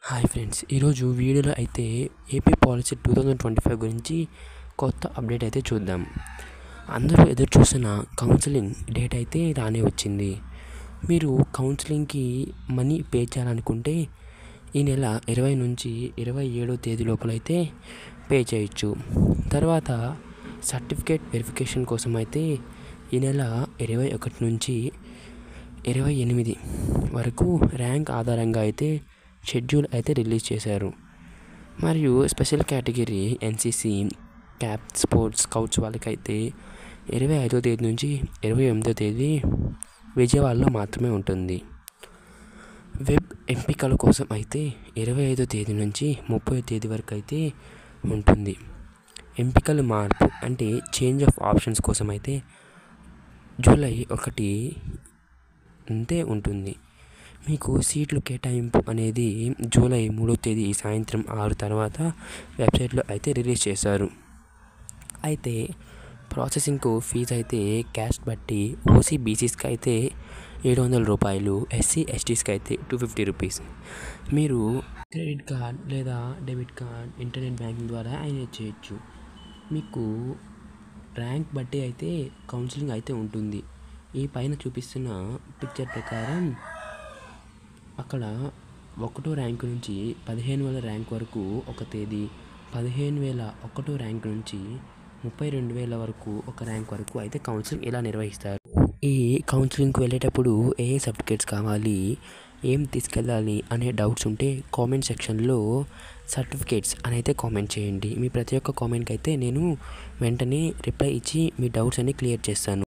Hi friends, ఈరోజు వీడియోలో అయితే ఏపీ పాలసీ 2025 గురించి కొత్త అప్డేట్ అయితే చూద్దాం. అందరూ ఎదురు చూసిన కౌన్సిలింగ్ డేట్ అయితే రానే వచ్చింది. మీరు కౌన్సిలింగ్కి మనీ పే చేయాలనుకుంటే ఈ నెల 20 నుంచి 27వ తేదీ లోపలైతే పే చేయొచ్చు. తర్వాత సర్టిఫికేట్ వెరిఫికేషన్ కోసం అయితే ఈ నెల 21 నుంచి 28 వరకు ర్యాంక్ ఆధారంగా అయితే షెడ్యూల్ అయితే రిలీజ్ చేశారు. మరియు special category NCC, cap, sports, scouts వాళ్ళకైతే 25వ తేదీ నుంచి 28వ తేదీ విజయవాడలో మాత్రమే ఉంటుంది. వెబ్ ఎంపికల కోసం అయితే 25వ తేదీ నుంచి 30వ తేదీ వరకు అయితే ఉంటుంది. ఎంపికల మార్పు అంటే చేంజ్ ఆఫ్ ఆప్షన్స్ కోసం అయితే జూలై 1 అంతే ఉంటుంది. మీకు సీట్లు కేటాయింపు అనేది జూలై 3వ తేదీ సాయంత్రం 6 తర్వాత వెబ్సైట్లో అయితే రిలీజ్ చేశారు. అయితే ప్రాసెసింగ్కు ఫీజు అయితే క్యాస్ట్ బట్టి ఓసీ బీసీస్కి అయితే 700 రూపాయలు, ఎస్సీ ఎస్టీస్కి అయితే 250 రూపీస్. మీరు క్రెడిట్ కార్డ్ లేదా డెబిట్ కార్డ్, ఇంటర్నెట్ బ్యాంకింగ్ ద్వారా అయినా చేయొచ్చు. మీకు ర్యాంక్ బట్టి అయితే కౌన్సిలింగ్ అయితే ఉంటుంది. ఈ పైన చూపిస్తున్న పిక్చర్ ప్రకారం అక్కడ 1వ ర్యాంకు నుంచి 15,000 ర్యాంక్ వరకు ఒక తేదీ, 15,001 ర్యాంక్ నుంచి 32,000 వరకు ఒక ర్యాంక్ వరకు అయితే కౌన్సిలింగ్ ఇలా నిర్వహిస్తారు. ఈ కౌన్సిలింగ్కి వెళ్ళేటప్పుడు ఏ సర్టిఫికేట్స్ కావాలి, ఏం తీసుకెళ్ళాలి అనే డౌట్స్ ఉంటే కామెంట్ సెక్షన్లో సర్టిఫికేట్స్ అని అయితే కామెంట్ చేయండి. మీ ప్రతి ఒక్క కామెంట్కి అయితే నేను వెంటనే రిప్లై ఇచ్చి మీ డౌట్స్ అన్ని క్లియర్ చేస్తాను.